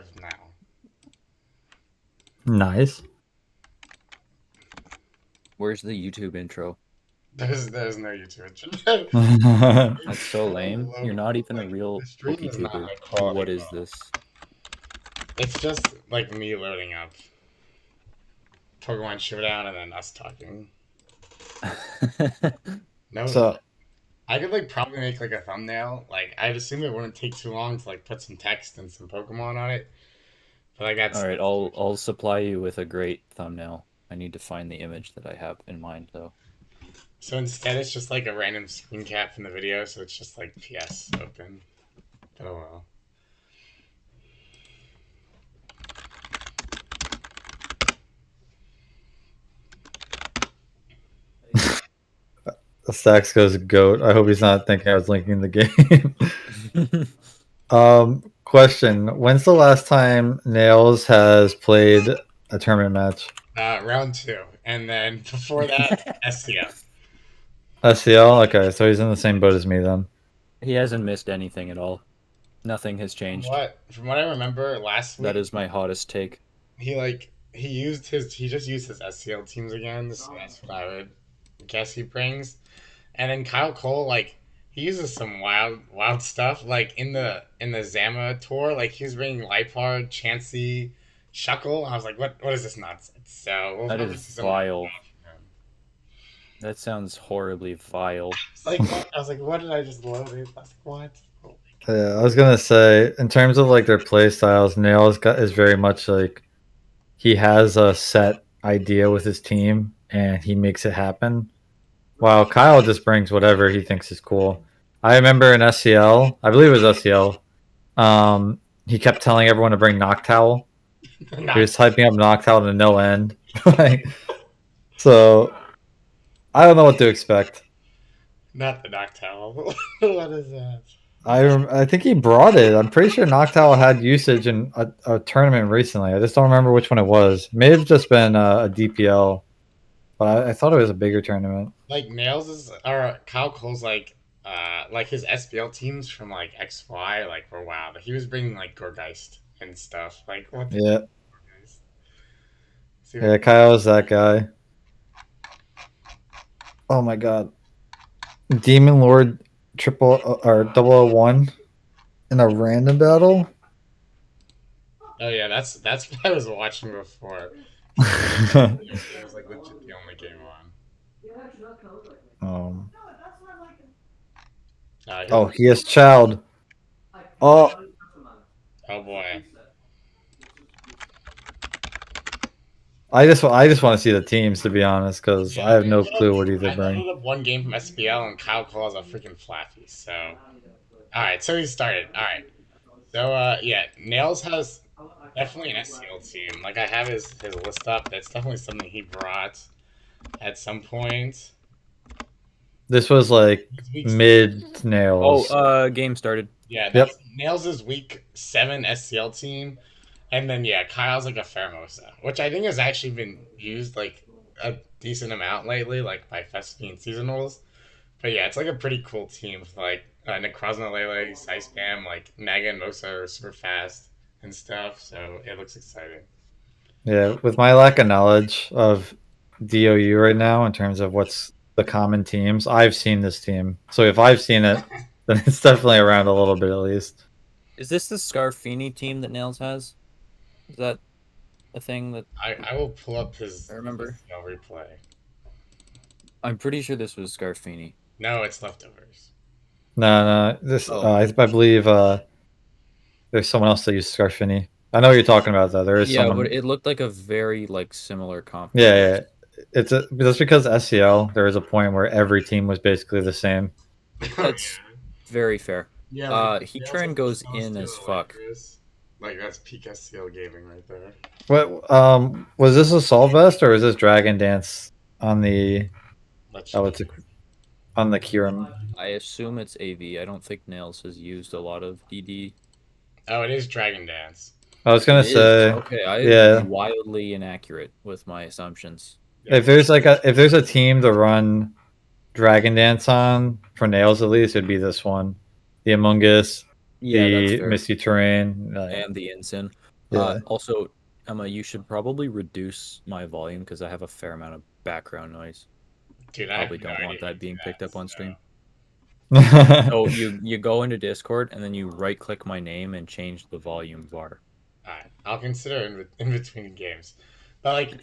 now. Nice. Where's the YouTube intro? There's no YouTube. That's so lame. You're not even a real The stream is not PokeTuber. recording What is though. this? It's just like me loading up Pokemon Showdown and then us talking. No, So I could like probably make like a thumbnail. Like I'd assume it wouldn't take too long to like put some text and some Pokemon on it. But like All right, I'll supply you with a great thumbnail. I need to find the image that I have in mind though. so instead it's just like a random screen cap from the video, so it's just like PS open. Oh well. the Stacks goes goat. I hope he's not thinking I was linking the game. Question: when's the last time Nails has played a tournament match? Round 2, and then before that, SCF. SCL. Okay, so he's in the same boat as me then. He hasn't missed anything at all. Nothing has changed. From what I remember last week, That is my hottest take. he just used his SCL teams again, so that's what I would guess he brings. And then KyleCole, like he uses some wild stuff. Like in the Zama tour, like he was bringing Lipard, Chansey, Shuckle. I was like, what is this nonsense? So we'll That probably is see some. vile. That sounds horribly vile. Like what? I was like, what did I just load? I was like, what? Oh Yeah, I was gonna say in terms of like their play styles, is very much like he has a set idea with his team and he makes it happen. While Kyle just brings whatever he thinks is cool. I remember in SCL, I believe it was SCL, he kept telling everyone to bring Noctowl. He Not, was typing up Noctowl to no end. Like, so I don't know what to expect. not the Noctowl. What is that? I think he brought it. I'm pretty sure Noctowl had usage in a tournament recently. I just don't remember which one it was. May have just been a DPL, but I thought it was a bigger tournament. Like Nails is or Kyle Cole's like his SBL teams from like XY like were wild. He was bringing like Gorgeist and stuff. Like what the Yeah, Gorgeist? See yeah. what Kyle's that guy. Oh my god, Demon Lord triple or 001 in a random battle. Oh yeah, that's what I was watching before. It was like legit the only game on. um, Uh, oh, he has child. Oh, oh boy. I just want to see the teams to be honest, because I Yeah, have no clue what either I bring. loaded up one game from SBL and Kyle Cole has a freaking Flaffy. So all right, so he started. All right. So yeah, Nails has definitely an SEL team. Like I have his list up. That's definitely something he brought at some point. This was like His week, mid Oh, nails. game started. yeah, Yep. that's Nails' week 7 SCL team, and then yeah, Kyle's like a Pheromosa, which I think has actually been used like a decent amount lately, like by Festy and seasonals. But yeah, it's like a pretty cool team with like Necrozma Lele, Ice Spam, like Naga and Mosa are super fast and stuff. So it looks exciting. Yeah. With my lack of knowledge of DOU right now in terms of what's the common teams, I've seen this team. So if I've seen it, then it's definitely around a little bit at least. Is this the Scarfini team that Nails has? Is that a thing that I will pull up I his remember? SCL replay. I'm pretty sure this was Scarfini. No, it's leftovers. No, no. This Oh. I believe there's someone else that used Scarfini. I know what you're talking about though. There is Yeah, someone. but it looked like a very like similar comp to Yeah, yours. yeah. Just because SCL, there was a point where every team was basically the same. That's very fair. Yeah, like Heatran goes in as fuck. Like that's peak SCL gaming right there. What was this a Sol Vest or was this Dragon Dance on the Let's oh it's a, on the Kirim? I assume it's AV. I don't think Nails has used a lot of DD. Oh, it is Dragon Dance. I was gonna It is. say Okay, I'm yeah. wildly inaccurate with my assumptions. Yeah. If there's a team to run Dragon Dance on for Nails at least, it'd be this one. The Among Us, Yeah, that's the fair. Misty Terrain. And the Ensign. Yeah. Also, Emma, you should probably reduce my volume because I have a fair amount of background noise. Dude, I have Probably no don't idea want how to that do being picked that. up on So, stream. So you go into Discord and then you right click my name and change the volume bar. alright, I'll consider in between games. But like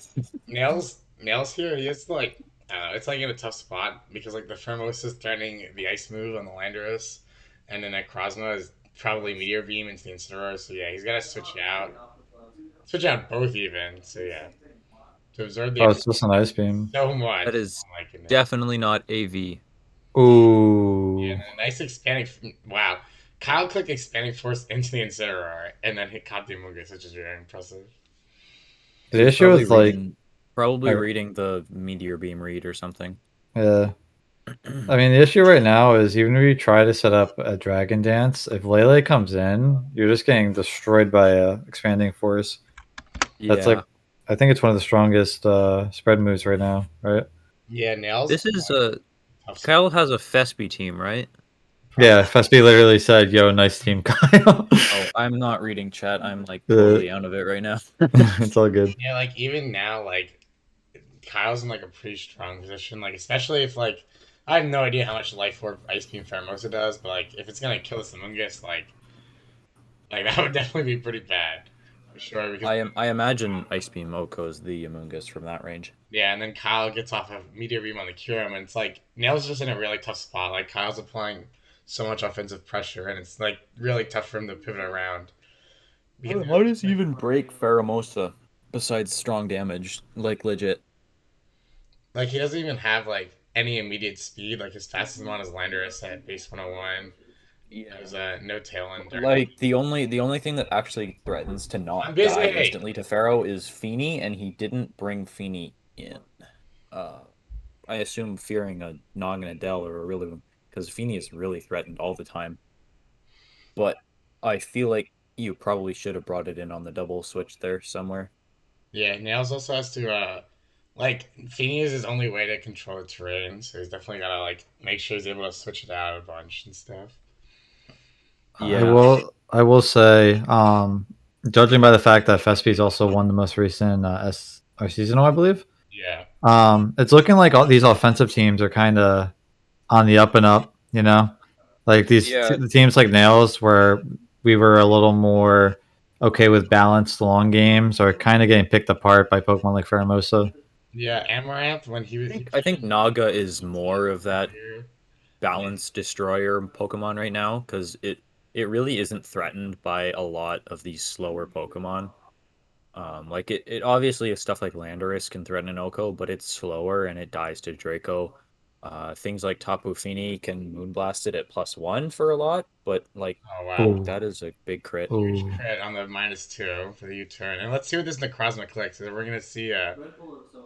nails here, he has to like it's like in a tough spot because like the Thermos is threatening the ice move on the Landorus, and then that Krosma is probably Meteor Beam into the Incineroar. So yeah, he's got to switch out both even. So yeah, to absorb the Oh, ice it's just an ice beam. so much. That is Oh my goodness. definitely not AV. Yeah, Ooh. and a nice expanding. Wow, Kyle clicked expanding force into the Incineroar and then hit caught the Amoonguss, which is very impressive. The He was issue with like, probably or, reading the meteor beam read or something. yeah. I mean, the issue right now is even if you try to set up a Dragon Dance, if Lele comes in, you're just getting destroyed by a expanding force. That's Yeah. like, I think it's one of the strongest spread moves right now, right? Yeah, nails. This is Tough spot. Kyle has a Fespi team, right? Yeah, Probably. Fespi literally said, "Yo, nice team, Kyle." Oh, I'm not reading chat. I'm like Uh, totally out of it right now. it's all good. Yeah, like even now, like Kyle's in like a pretty strong position. Like especially if like I have no idea how much Life Orb Ice Beam Pheromosa does, but like if it's gonna kill this Amoonguss, like that would definitely be pretty bad for sure. Because I imagine Ice Beam Oko's the Amoonguss from that range. yeah, and then Kyle gets off of Meteor Beam on the Kyurem, and it's like Nail's just in a really tough spot. Like Kyle's applying so much offensive pressure, and it's like really tough for him to pivot around because How does he even break Pheromosa besides strong damage? Like legit. like he doesn't even have like any immediate speed. Like his fastest one is Landorus at base 101. There's Yeah. no tail end during. Like the only thing that actually threatens to I'm not die busy. instantly to Pharaoh is Feeny, and he didn't bring Feeny in. Uh, I assume fearing a Nog and a Dell or a really because Feeny is really threatened all the time. But I feel like you probably should have brought it in on the double switch there somewhere. Yeah, Nails also has to like Feeny is his only way to control the terrain, so he's definitely gotta like make sure he's able to switch it out a bunch and stuff. Yeah, I will say, judging by the fact that Fespi's also won the most recent S or seasonal, I believe. Yeah. It's looking like all these offensive teams are kind of on the up and up. You know, like yeah. the teams like Nails, where we were a little more okay with balanced long games, are kind of getting picked apart by Pokemon like Pheromosa. Yeah, Amaranth when he I came think in Naga is last more of that year. balance destroyer Pokemon right now because it really isn't threatened by a lot of these slower Pokemon. Like it obviously is stuff like Landorus can threaten an Oko, but it's slower and it dies to Draco. Things like Tapu Fini can Moonblast it at +1 for a lot, but like Oh wow. Oh, that is a big crit. Huge oh, crit on the -2 for the U-turn. And let's see what this Necrozma clicks. So we're gonna see a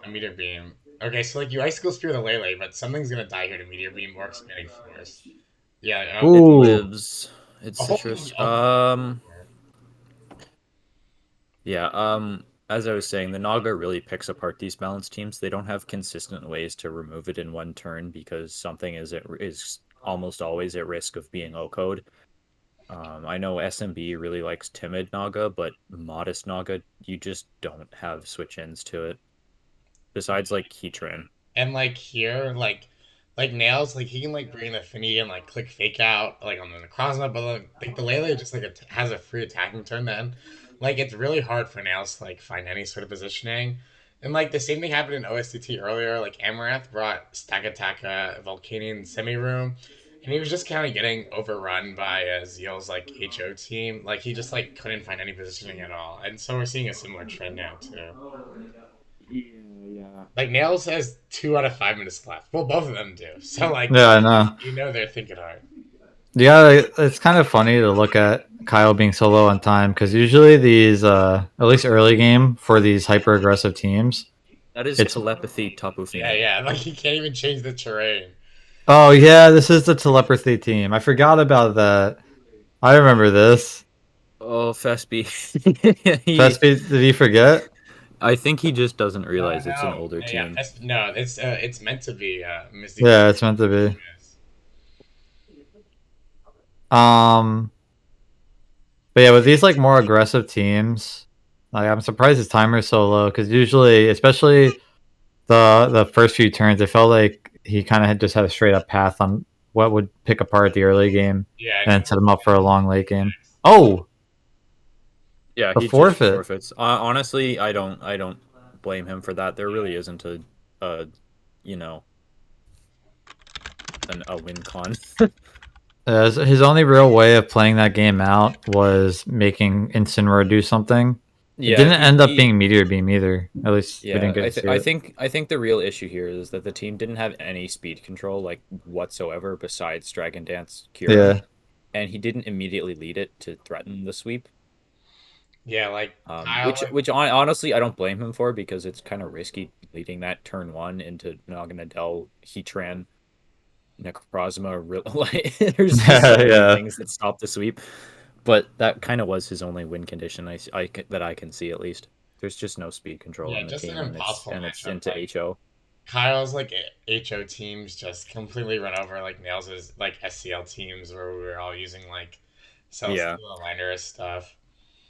meteor beam. Okay, so like you icicle spear the Lele, but something's gonna die here to meteor beam or expanding force. Yeah. It ooh. lives. It's Oh, citrus. oh, Yeah, as I was saying, the Naga really picks apart these balanced teams. They don't have consistent ways to remove it in one turn because something is almost always at risk of being O-code. I know SMB really likes timid Naga, but modest Naga, you just don't have switch ins to it. Besides like Heatran. and like here, like nails, like he can like bring the affinity and like click fake out like on the Necrozma, but like the Lele just like has a free attacking turn then. Like it's really hard for nails to like find any sort of positioning. And like the same thing happened in OSDT earlier. Like Amaranth brought Stakataka, Volcanian Semi Room, and he was just kind of getting overrun by Zeal's like HO team. Like he just like couldn't find any positioning at all. And so we're seeing a similar trend now too. Yeah. Like Nails has 2 out of 5 minutes left. Well, both of them do. So like, Yeah, I know. you know they're thinking hard. Yeah, it's kind of funny to look at Kyle being so low on time because usually these, at least early game for these hyper aggressive teams, That is it's telepathy Tapu Yeah, Fini. yeah. Like he can't even change the terrain. oh yeah, this is the telepathy team. I forgot about that. I remember this. Oh, Fespi. he Fespi, did you forget? I think he just doesn't Oh realize it's an no. older Yeah. team. No. It's meant to be Misty Yeah, it's meant to be. Um, but yeah, with these like more aggressive teams, Like I'm surprised his timer is so low because usually, especially the first few turns, it felt like he kind of just had a straight up path on what would pick apart the early game Yeah, and and set him up for a long late game. Oh, Yeah, the he just forfeit. forfeits. Honestly, I don't blame him for that. There really isn't a you know, a win con. His only real way of playing that game out was making Incineroar do something. It Yeah, didn't end up he being Meteor Beam either. At least we didn't yeah, get to see I it. think the real issue here is that the team didn't have any speed control like whatsoever besides Dragon Dance Kieran, Yeah. and he didn't immediately lead it to threaten the sweep. yeah, like Kyle, like, Honestly I don't blame him for because it's kind of risky leading that turn one into Naganadel, Heatran, Necrozma. Like, there's just so many Yeah. things that stop the sweep, but that kind of was his only win condition. That I can see at least. There's just no speed control yeah, in the just an team, and impossible it's matchup. into Like HO. Kyle's like HO teams just completely run over like Nails' like SCL teams where we were all using like Yeah, Celestial Aligners stuff.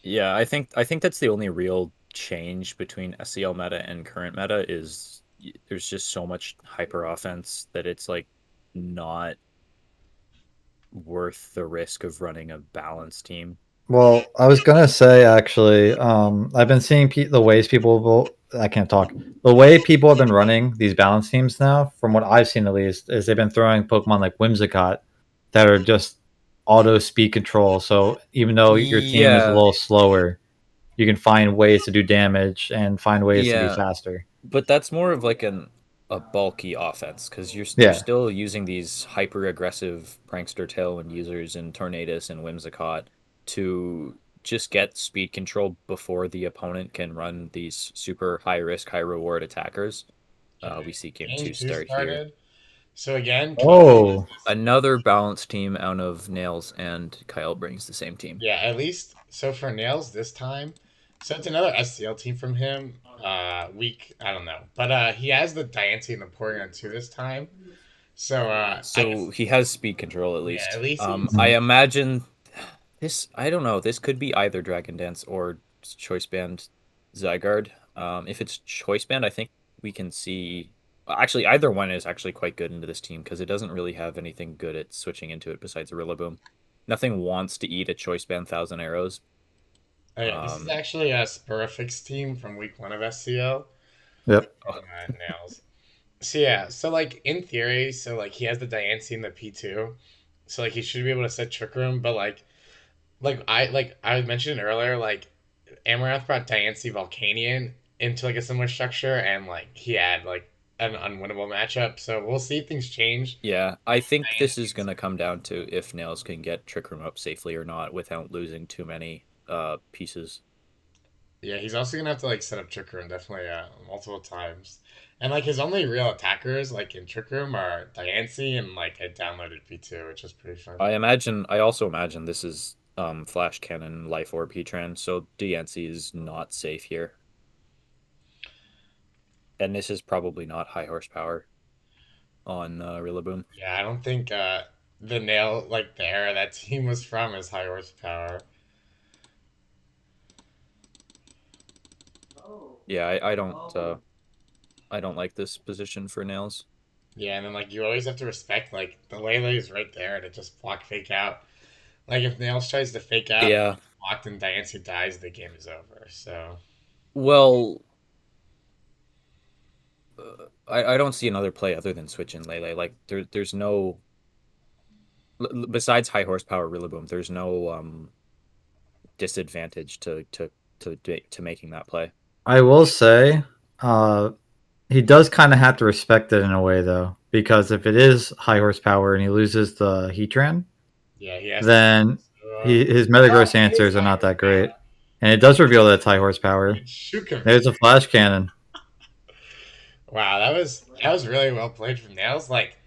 yeah. I think that's the only real change between SCL meta and current meta is there's just so much hyper offense that it's like not worth the risk of running a balanced team. Well, I was gonna say actually, I've been seeing the ways people will. I can't talk. The way people have been running these balance teams now, from what I've seen at least, is they've been throwing Pokemon like Whimsicott that are just auto speed control. So even though your team is a Yeah, little slower, you can find ways to do damage and find ways to be yeah. faster. But that's more of like a bulky offense because you're Yeah. still using these hyper aggressive prankster tailwind users in Tornadus and Whimsicott to just get speed control before the opponent can run these super high risk, high reward attackers. Okay, We see game game two two start here. started. So again, Kyle Oh, Another balanced team out of Nails and Kyle brings the same team. yeah, at least so for Nails this time. So it's another SCL team from him. Weak, I don't know, but he has the Diancie and the Porygon too this time. So I So guess he has speed control at yeah, at least. least he's I imagine this. I don't know. This could be either Dragon Dance or Choice Band Zygarde. If it's Choice Band, I think we can see. Actually, either one is actually quite good into this team because it doesn't really have anything good at switching into it besides Rillaboom. Nothing wants to eat a Choice Band Thousand Arrows. oh yeah, this is Um, actually a Spurifix team from week one of SCL yep. from Nails. So yeah, so like in theory, so like he has the Diancie and the P2, so like he should be able to set Trick Room, but like I mentioned earlier, like Amaranth brought Diancie Volcanion into like a similar structure, and like he had like an unwinnable matchup. So we'll see if things change. yeah, I think this is Diancie's gonna come down to if Nails can get Trick Room up safely or not without losing too many pieces. yeah, he's also gonna have to like set up Trick Room definitely multiple times. And like his only real attackers like in Trick Room are Diancie and like a downloaded P2, which is pretty fun. I also imagine this is Flash Cannon Life Orb Heatran, so DNC is not safe here. And this is probably not high horsepower on Rillaboom. Yeah, I don't think the nail like the era that team was from is high horsepower. Yeah, I don't like this position for Nails. Yeah, and then like you always have to respect like the Lele is right there to just block fake out. Like if Nails tries to fake out and Yeah. gets blocked and Diancie dies, the game is over. So Well, I don't see another play other than switch in Lele. Like there's no besides high horsepower Rillaboom, there's no disadvantage to making that play. I will say, uh, he does kind of have to respect it in a way, though, because if it is high horsepower and he loses the Heatran, yeah, he has to. then So, his oh, Metagross it is answers are high not that great, horsepower. and it does reveal that it's high horsepower. It's Shuka. There's a flash cannon. Wow, that was really well played from Nails. Like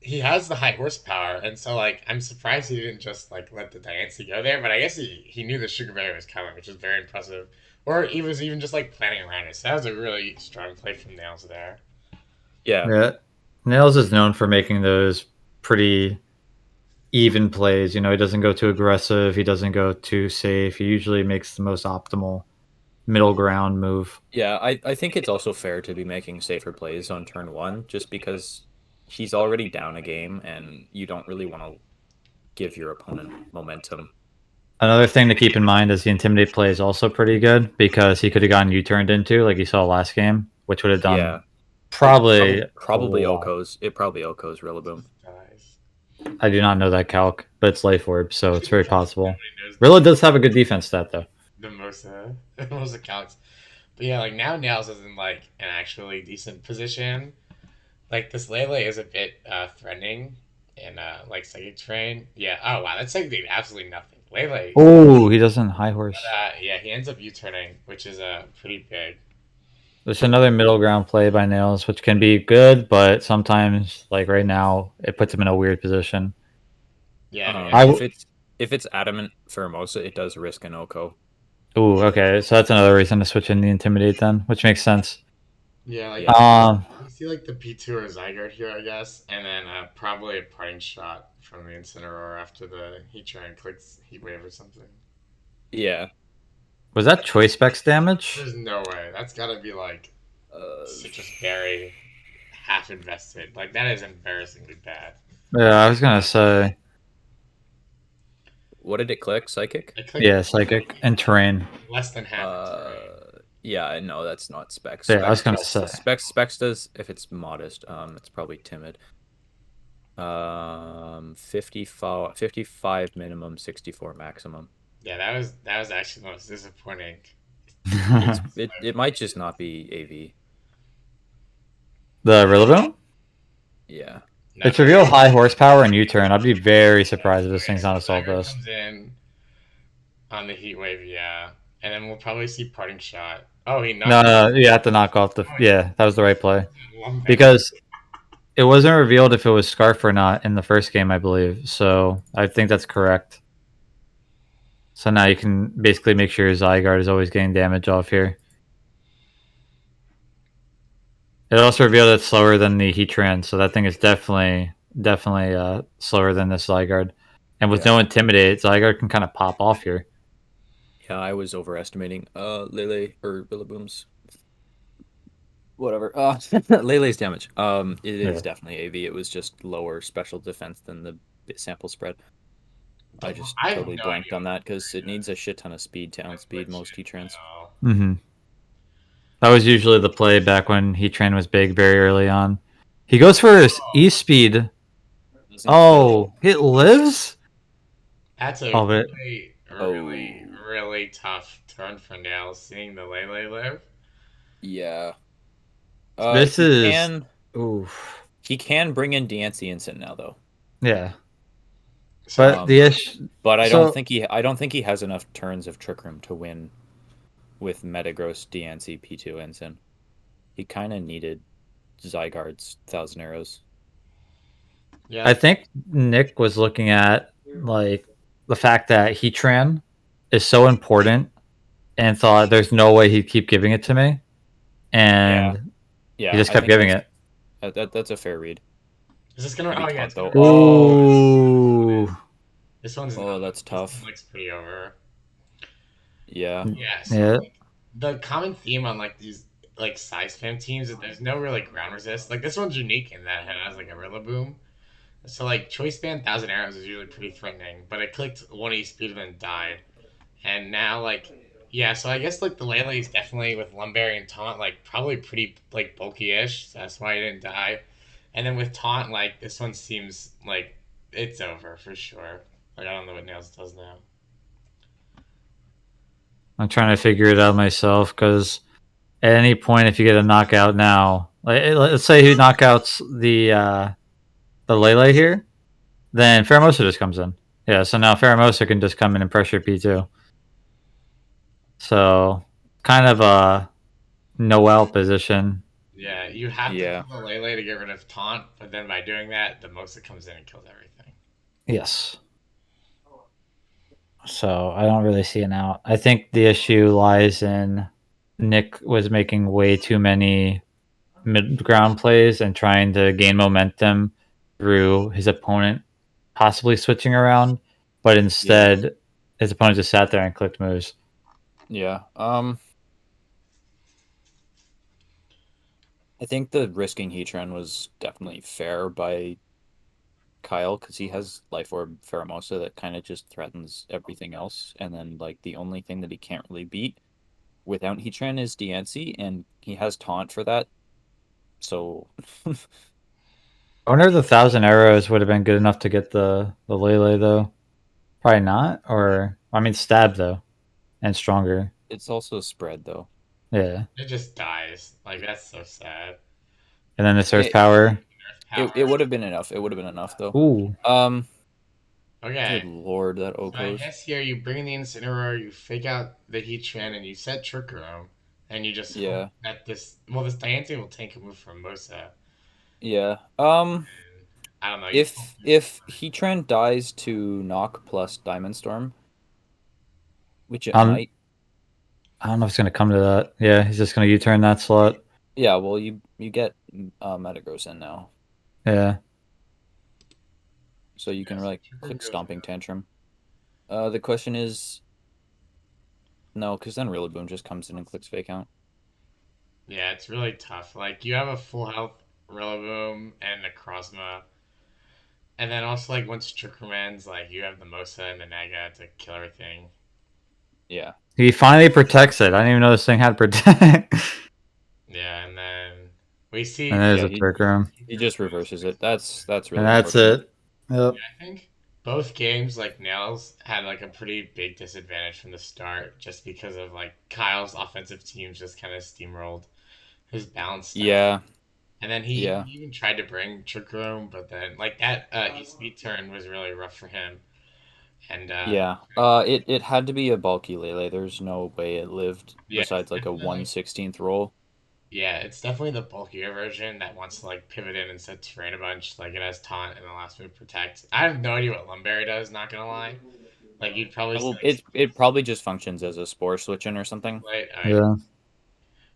he has the high horsepower, and so like I'm surprised he didn't just like let the Diancie go there. But I guess he knew the Sugar Berry was coming, which is very impressive. Or he was even just like planning around it. So that was a really strong play from Nails there. Yeah. Yeah, Nails is known for making those pretty even plays. You know, he doesn't go too aggressive. He doesn't go too safe. He usually makes the most optimal middle ground move. Yeah, I think it's also fair to be making safer plays on turn 1 just because he's already down a game and you don't really want to give your opponent momentum. Another thing to keep in mind is the intimidate play is also pretty good because he could have gotten U-turned into like you saw last game, which would have done Yeah, probably probably a lot. Oko's. It probably Oko's Rillaboom. Guys. I do not know that calc, but it's Life Orb, so it's very possible. Nobody knows Rilla does have a good defense stat though. the most the most accounts. But yeah, like now Nails is in like an actually decent position. Like this Lele is a bit threatening in like psychic train. Yeah. Oh wow, that's like did absolutely nothing. Lele. Oh, he doesn't high horse. Yeah, he ends up U-turning, which is pretty big. There's another middle ground play by Nails, which can be good, but sometimes, like right now, it puts him in a weird position. Yeah. If it's adamant Pheromosa, it does risk an Oko. Ooh, okay, so that's another reason to switch in the Intimidate then, which makes sense. Yeah, like you see like the P2 or Zygarde here, I guess, and then probably a parting shot from the Incineroar after the Heat Train clicks Heat Wave or something. Yeah. Was that choice specs damage? There's no way. That's gotta be like Citrus Berry half invested. Like that is embarrassingly bad. Yeah, I was gonna say. What did it click? Psychic? It clicked Yeah, Psychic and Terrain. less than half terrain. Yeah, no, that's not Specs. Yeah, I was gonna say. Specs does if it's modest. It's probably timid. 55 minimum, 64 maximum. Yeah, that was actually the most disappointing. It might just not be AV. The Rillaboom? Yeah. No, It's reveal high horsepower and U-turn. I'd be very surprised if this thing's not a Assault Vest. comes in on the Heat Wave, yeah, and then we'll probably see parting shot. Oh, he knocked. No, you have to knock off the. Yeah, that was the right play Lumber. because it wasn't revealed if it was Scarf or not in the first game, I believe. So I think that's correct. So now you can basically make sure Zygarde is always getting damage off here. It also revealed it's slower than the Heatran, so that thing is definitely slower than this Zygarde. And with no Intimidate, Zygarde can kind of pop off here. Yeah, I was overestimating Lele or Rillaboom's whatever. Lele's damage. It is definitely AV. It was just lower special defense than the sample spread. I just totally blanked on that because it needs a shit ton of speed to outspeed most Heatrans. Mm-hmm. That was usually the play back when Heatran was big very early on. He goes for his E-Speed. Oh, it lives? That's a really tough turn for Nails, seeing the Lele live. Yeah. This is... Oof. He can bring in Diancie Instant now, though. Yeah. But I don't think he has enough turns of Trick Room to win with Metagross, Diancie, P2 Ensign. He kind of needed Zygarde's 1,000 Arrows. Yeah. I think Nick was looking at like the fact that Heatran is so important and thought there's no way he'd keep giving it to me. And he just kept giving it. That's a fair read. Is this gonna though? Oh, this one's that's tough. This looks pretty over. Yeah. Yeah. So like, the common theme on like these like size spam teams is there's no really ground resist. Like this one's unique in that it has like a Rillaboom. So like choice band 1,000 Arrows is usually pretty threatening, but it clicked 1E speed and then died. And now like yeah, so I guess like the Lele is definitely with Lumberry and Taunt like probably pretty like bulky-ish. So that's why it didn't die. And then with Taunt, like this one seems like it's over for sure. Like I don't know what Nails does now. I'm trying to figure it out myself because at any point, if you get a knockout now, like let's say he knockouts the Lele here, then Pheromosa just comes in. Yeah, so now Pheromosa can just come in and pressure P2. So kind of a Noel position. Yeah, you have to kill the Lele to get rid of Taunt, but then by doing that, the Mosa comes in and kills everything. Yes. So I don't really see an out. I think the issue lies in Nick was making way too many mid-ground plays and trying to gain momentum through his opponent possibly switching around, but instead his opponent just sat there and clicked moves. Yeah. I think the risking Heatran was definitely fair by Kyle because he has Life Orb Pheromosa that kind of just threatens everything else, and then like the only thing that he can't really beat without Heatran is Diancie, and he has Taunt for that. So I wonder if the 1,000 arrows would have been good enough to get the Lele though. Probably not. Or I mean, stab though, and stronger. it's also spread though. Yeah, It just dies. Like that's so sad. and then the Surf It Power. Earth it power. would have been enough. It would have been enough though. Ooh, Um, good Okay. lord, that So I Okos. guess here you bring in the Incineroar, you fake out the Heatran, and you set Trick Room, and you just hope Yeah, that this Diancie will tank a move from Mosa. yeah. I don't know. You hope If Heatran dies to knock plus Diamond Storm, which it um, might, I don't know if it's gonna come to that. Yeah, he's just gonna U-turn that slot. yeah. Well, you get Metagross in now, Yeah, so you can yes, like Trick Room click goes Stomping down. Tantrum. The question is no, because then Rillaboom just comes in and clicks Fake Out. Yeah, it's really tough. Like you have a full health Rillaboom and a Necrozma, and then also like once Trick Room ends, like you have the Mosa and the Naga to kill everything. Yeah, he finally protects it. I didn't even know this thing had protect. Yeah, and then we see And yeah, there's yeah. a He Trick Room, he just reverses it. That's and really that's unfortunate. it. Yep. I think both games like Nails had like a pretty big disadvantage from the start just because of like Kyle's offensive teams just kind of steamrolled his balance style. Yeah, And then he yeah, even tried to bring Trick Room, but then like that E-Speed turn was really rough for him. And yeah. It had to be a bulky Lele. There's no way it lived yeah, it's besides like a definitely 1/16th roll. yeah, it's definitely the bulkier version that wants to like pivot in and set terrain a bunch. Like it has taunt and the last move protect. I have no idea what Lumberry does. Not gonna lie. Like you'd probably say Well, like it probably just functions as a spore switch in or something. split. Yeah.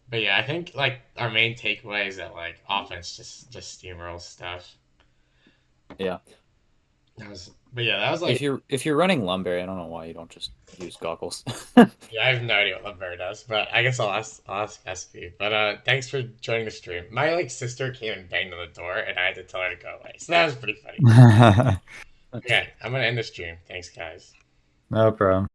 But yeah, I think like our main takeaway is that like offense just steamrolls stuff. Yeah. But yeah, that was like If you're running Lumberry, I don't know why you don't just use goggles. yeah, I have no idea what Lumber does, but I guess I'll ask SP. But thanks for joining the stream. My like sister came and banged on the door, and I had to tell her to go away. So that was pretty funny. Okay, I'm gonna end the stream. Thanks, guys. No problem.